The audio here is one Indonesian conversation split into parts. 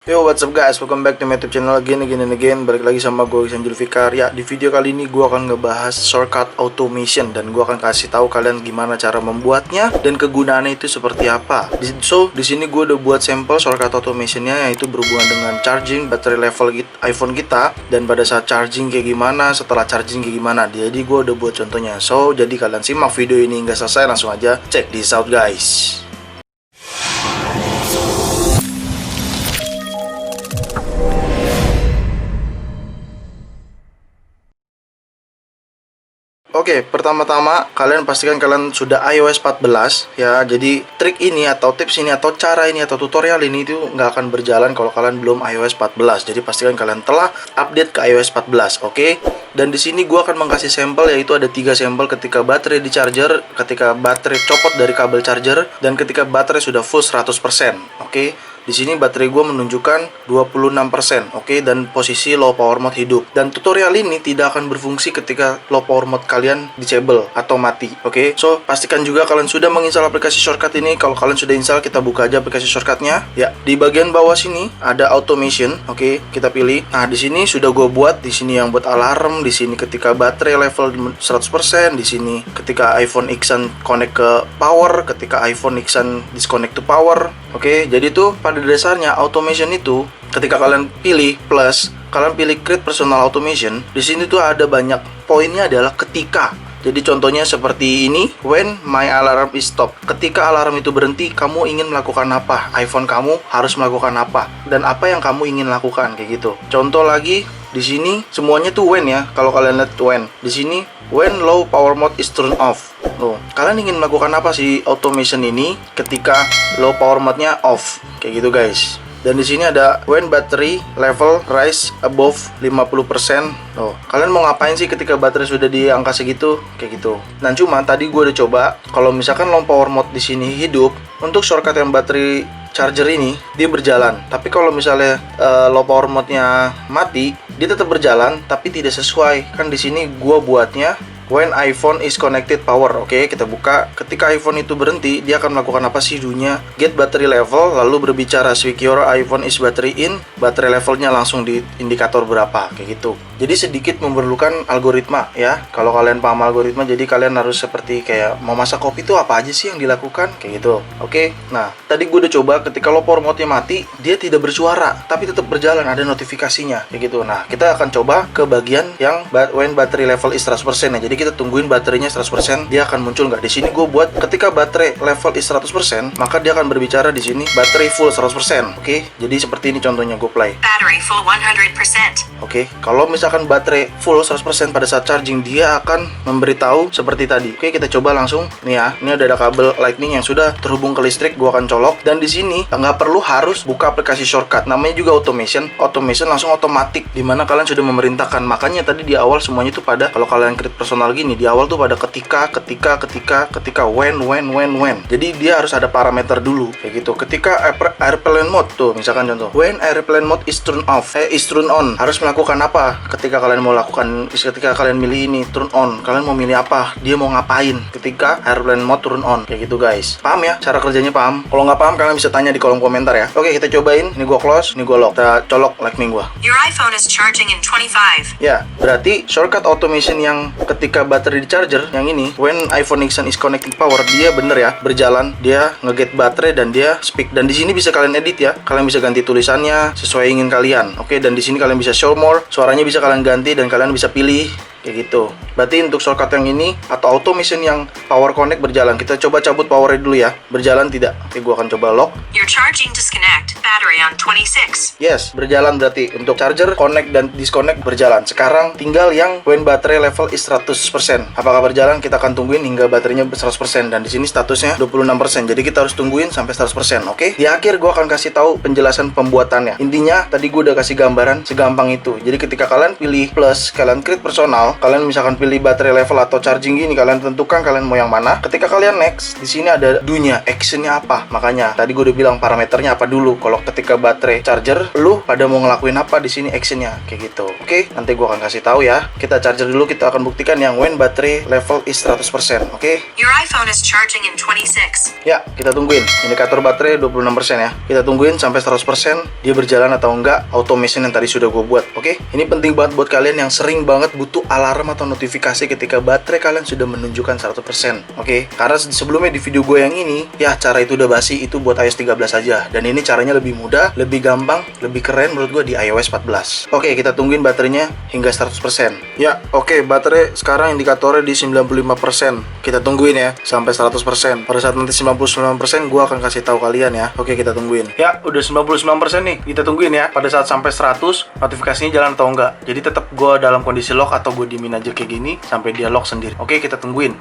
Yo, what's up guys, welcome back to my YouTube channel again. Balik lagi sama gue, Iksan Julfikar. Ya, di video kali ini gue akan ngebahas shortcut automation. Dan gue akan kasih tahu kalian gimana cara membuatnya dan kegunaannya itu seperti apa. So, di sini gue udah buat sampel shortcut automationnya, yaitu berhubungan dengan charging baterai level iPhone kita. Dan pada saat charging kayak gimana, setelah charging kayak gimana. Jadi gue udah buat contohnya. So, jadi kalian simak video ini hingga selesai, langsung aja check this out guys. Oke, pertama-tama kalian pastikan kalian sudah iOS 14 ya. Jadi trik ini atau tips ini atau cara ini atau tutorial ini itu nggak akan berjalan kalau kalian belum iOS 14. Jadi pastikan kalian telah update ke iOS 14, oke? Dan di sini gua akan mengasih sampel, yaitu ada 3 sampel ketika baterai di charger, ketika baterai copot dari kabel charger, dan ketika baterai sudah full 100%, oke? Di sini baterai gue menunjukkan 26%, oke, dan posisi low power mode hidup. Dan tutorial ini tidak akan berfungsi ketika low power mode kalian disable atau mati, oke. So, pastikan juga kalian sudah menginstal aplikasi shortcut ini. Kalau kalian sudah install, kita buka aja aplikasi shortcutnya. Ya, di bagian bawah sini ada automation, oke, kita pilih. Nah, di sini sudah gue buat, di sini yang buat alarm, di sini ketika baterai level 100%, di sini ketika iPhone Xan connect ke power, ketika iPhone Xan disconnect to power, oke. Jadi itu pada dasarnya automation itu ketika kalian pilih plus, kalian pilih create personal automation, di sini tuh ada banyak poinnya adalah ketika. Jadi contohnya seperti ini, when my alarm is stop. Ketika alarm itu berhenti, kamu ingin melakukan apa? iPhone kamu harus melakukan apa? Dan apa yang kamu ingin lakukan kayak gitu. Contoh lagi di sini semuanya tuh when ya. Kalau kalian lihat when, di sini when low power mode is turned off. Kalian ingin melakukan apa sih automation ini ketika low power mode-nya off? Kayak gitu guys. Dan di sini ada when battery level rise above 50%. Kalian mau ngapain sih ketika baterai sudah di angka segitu? Kayak gitu. Nah, cuma tadi gue udah coba, kalau misalkan low power mode di sini hidup, untuk shortcut yang baterai charger ini dia berjalan. Tapi kalau misalnya low power mode-nya mati, dia tetap berjalan tapi tidak sesuai. Kan di sini gue buatnya when iPhone is connected power. Oke, kita buka. Ketika iPhone itu berhenti, dia akan melakukan apa sih dunia? Get battery level, lalu berbicara switch your iPhone is battery in, baterai levelnya langsung di indikator berapa, kayak gitu. Jadi sedikit memerlukan algoritma ya. Kalau kalian paham algoritma, jadi kalian harus seperti kayak mau masak kopi itu apa aja sih yang dilakukan, kayak gitu. Oke. Nah, tadi gue udah coba ketika low power mode-nya mati, dia tidak bersuara, tapi tetap berjalan, ada notifikasinya, kayak gitu. Nah, kita akan coba ke bagian yang when battery level is 100% ya. Jadi kita tungguin baterainya 100%, dia akan muncul nggak? Di sini gue buat ketika baterai level is 100%, maka dia akan berbicara di sini baterai full 100%. Oke, jadi seperti ini contohnya, gue play. Battery full 100%. Oke, kalau misalkan baterai full 100% pada saat charging, dia akan memberitahu seperti tadi. Oke, kita coba langsung nih ya. Ini ada kabel lightning yang sudah terhubung ke listrik, gue akan colok. Dan di sini nggak perlu harus buka aplikasi shortcut, namanya juga automation. Automation langsung otomatis, dimana kalian sudah memerintahkan. Makanya tadi di awal semuanya itu pada, kalau kalian create personal gini, di awal tuh pada ketika when. Jadi dia harus ada parameter dulu kayak gitu. Ketika airplane mode tuh, misalkan contoh when airplane mode is turn off, is turn on, harus melakukan apa? Ketika kalian mau lakukan, ketika kalian milih ini turn on, kalian mau milih apa? Dia mau ngapain ketika airplane mode turn on, kayak gitu guys. Paham ya? Cara kerjanya paham? Kalau nggak paham, kalian bisa tanya di kolom komentar ya. Oke, kita cobain. Ini gua close, ini gua lock. Kita colok lightning gua. Your iPhone is charging in 25. Ya, berarti shortcut automation yang ketika baterai di charger yang ini, when iPhone Xan is connecting power, dia bener ya, berjalan, dia nge-get baterai dan dia speak. Dan di sini bisa kalian edit ya, kalian bisa ganti tulisannya sesuai ingin kalian. Oke, dan di sini kalian bisa show more, suaranya bisa kalian ganti dan kalian bisa pilih kayak gitu. Berarti untuk shortcut yang ini atau automation yang power connect berjalan, kita coba cabut powernya dulu ya. Berjalan tidak? Oke, gua akan coba lock. Your charging disconnect, battery on 26. Yes, berjalan berarti. Untuk charger connect dan disconnect berjalan. Sekarang tinggal yang when battery level is 100%. Apakah berjalan? Kita akan tungguin hingga baterainya 100%. Dan di sini statusnya 26%. Jadi kita harus tungguin sampai 100%, oke? Di akhir gua akan kasih tahu penjelasan pembuatannya. Intinya tadi gua udah kasih gambaran segampang itu. Jadi ketika kalian pilih plus, kalian create personal, kalian misalkan pilih pilih baterai level atau charging gini, kalian tentukan kalian mau yang mana. Ketika kalian next, di sini ada dunia actionnya apa. Makanya tadi gue udah bilang parameternya apa dulu. Kalau ketika baterai charger, lu pada mau ngelakuin apa di sini actionnya kayak gitu. Oke, nanti gue akan kasih tahu ya. Kita charger dulu, kita akan buktikan yang when baterai level is 100%. Oke. Your iPhone is charging in 26. Ya, kita tungguin. Indikator baterai 26% ya. Kita tungguin sampai 100% dia berjalan atau enggak automation yang tadi sudah gue buat. Oke. Ini penting banget buat kalian yang sering banget butuh alarm atau notifikasi ketika baterai kalian sudah menunjukkan 100%. Oke. Karena sebelumnya di video gue yang ini, ya cara itu udah basi, itu buat iOS 13 aja. Dan ini caranya lebih mudah, lebih gampang, lebih keren menurut gue di iOS 14. Oke, kita tungguin baterainya hingga 100%. Ya, oke, baterai sekarang indikatornya di 95%. Kita tungguin ya sampai 100%. Pada saat nanti 99% gue akan kasih tahu kalian ya. Oke, kita tungguin. Ya, udah 99% nih. Kita tungguin ya. Pada saat sampai 100, notifikasinya jalan atau enggak. Jadi tetap gue dalam kondisi lock atau gue diemin aja kayak gini sampai dia lock sendiri. Oke, kita tungguin.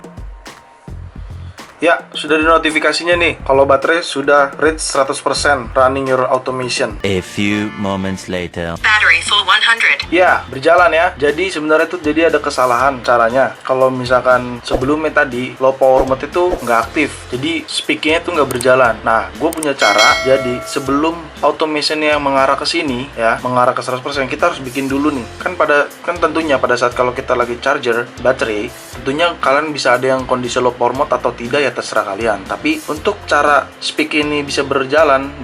Ya, sudah di notifikasinya nih. Kalau baterai sudah reach 100% running your automation. A few moments later. Battery full 100. Ya, berjalan ya. Jadi sebenarnya tuh jadi ada kesalahan caranya. Kalau misalkan sebelumnya tadi low power mode itu nggak aktif, jadi speakingnya tuh nggak berjalan. Nah, gue punya cara. Jadi sebelum automation yang mengarah ke sini ya, mengarah ke 100%, kita harus bikin dulu nih. Kan tentunya pada saat kalau kita lagi charger baterai, tentunya kalian bisa ada yang kondisi low power mode atau tidak ya, terserah kalian. Tapi untuk cara speak ini bisa berjalan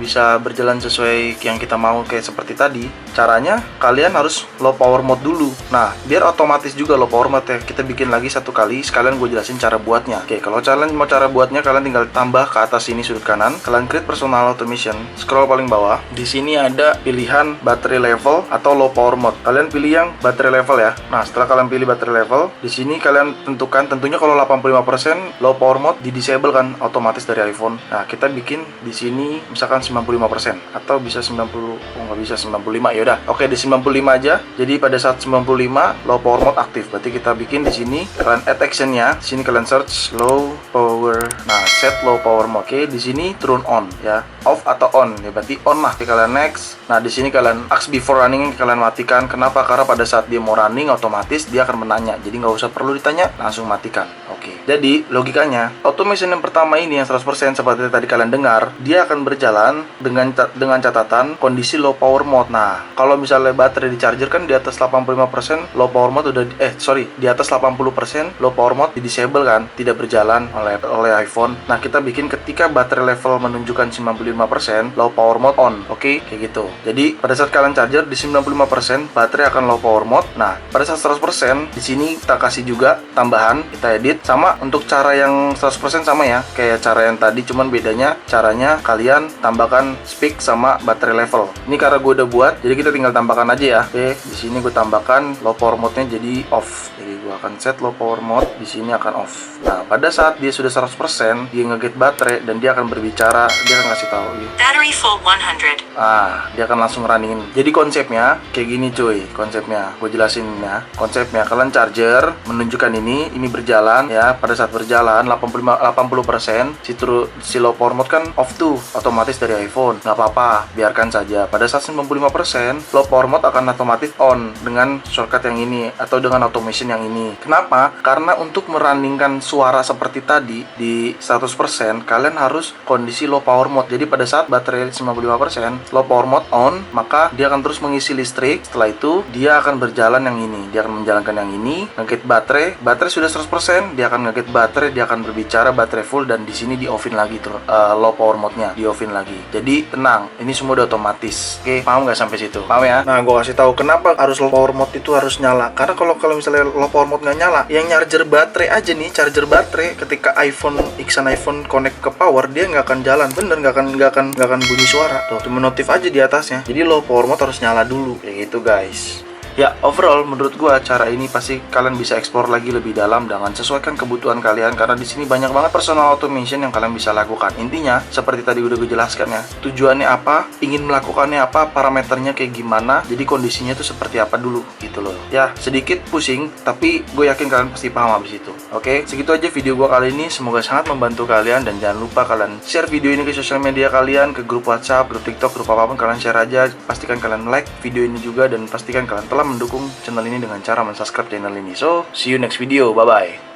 sesuai yang kita mau kayak seperti tadi, caranya kalian harus low power mode dulu. Nah, biar otomatis juga low power mode ya, kita bikin lagi satu kali, sekalian gue jelasin cara buatnya. Oke, kalau kalian mau cara buatnya, kalian tinggal tambah ke atas sini sudut kanan, kalian create personal automation, scroll paling bawah. Di sini ada pilihan baterai level atau low power mode. Kalian pilih yang baterai level ya. Nah, setelah kalian pilih baterai level, di sini kalian tentukan, tentunya kalau 85% low power mode di disable kan otomatis dari iPhone. Nah, kita bikin di sini misalkan 95% atau bisa 90, nggak bisa 95 ya udah. Oke, di 95 aja. Jadi pada saat 95 low power mode aktif. Berarti kita bikin di sini kalian add actionnya. Di sini kalian search low power. Nah, set low power mode. Oke, di sini turn on ya. Off atau on ya, berarti on lah. Oke, kalian next. Nah, di sini kalian ask before running, kalian matikan. Kenapa? Karena pada saat dia mau running otomatis dia akan menanya. Jadi nggak usah perlu ditanya, langsung matikan. Oke. Jadi logikanya automation yang pertama ini yang 100% seperti tadi kalian dengar, dia akan berjalan dengan catatan kondisi low power mode. Nah, kalau misalnya baterai di charger kan di atas 85% low power mode udah di atas 80% low power mode di disable kan, tidak berjalan oleh iPhone. Nah, kita bikin ketika baterai level menunjukkan 95% low power mode on. Oke, kayak gitu. Jadi pada saat kalian charger di 95% baterai akan low power mode. Nah, pada saat 100% di sini kita kasih juga tambahan, kita edit sama untuk cara yang 100% sama ya, kayak cara yang tadi, cuman bedanya caranya kalian tambahkan speak sama baterai level. Ini karena gue udah buat, jadi kita tinggal tambahkan aja ya. Oke, di sini gue tambahkan low power mode-nya jadi off. Jadi gue akan set low power mode, di sini akan off. Nah, pada saat dia sudah 100%, dia nge-get baterai dan dia akan berbicara, dia akan kasih tahu ya. Battery full 100. Dia akan langsung running. Jadi konsepnya kayak gini cuy, konsepnya gue jelasin ya. Konsepnya kalian charger menunjukkan ini berjalan ya. Pada saat berjalan 80% si low power mode kan off tuh otomatis dari iPhone. Nggak apa-apa, biarkan saja. Pada saat 95% low power mode akan otomatis on dengan shortcut yang ini atau dengan automation yang ini. Kenapa? Karena untuk merunningkan suara seperti tadi di 100% kalian harus kondisi low power mode. Jadi pada saat baterai 95% low power mode on, maka dia akan terus mengisi listrik. Setelah itu dia akan berjalan yang ini, dia akan menjalankan yang ini, nge-get baterai sudah 100%, dia akan nge-get baterai, dia akan berbicara baterai full, dan di sini di offin lagi low power mode-nya, di offin lagi. Jadi tenang, ini semua udah otomatis. Oke, paham nggak sampai situ? Paham ya? Nah, gue kasih tahu kenapa harus low power mode itu harus nyala. Karena kalau misalnya low power mode nggak nyala, yang charger baterai aja nih, charger baterai ketika iPhone connect ke power, dia nggak akan jalan, bener nggak akan bunyi suara. Tuh, cuma notif aja di atasnya. Jadi low power mode harus nyala dulu, kayak gitu guys. Ya, overall menurut gua cara ini pasti kalian bisa explore lagi lebih dalam dengan sesuaikan kebutuhan kalian, karena di sini banyak banget personal automation yang kalian bisa lakukan. Intinya seperti tadi udah gue jelaskan ya. Tujuannya apa, ingin melakukannya apa, parameternya kayak gimana, jadi kondisinya tuh seperti apa dulu gitu loh. Ya, sedikit pusing tapi gue yakin kalian pasti paham habis itu. Oke, segitu aja video gua kali ini. Semoga sangat membantu kalian, dan jangan lupa kalian share video ini ke sosial media kalian, ke grup WhatsApp, grup TikTok, grup apapun kalian share aja. Pastikan kalian like video ini juga, dan pastikan kalian telah mendukung channel ini dengan cara mensubscribe channel ini. So, see you next video. Bye-bye.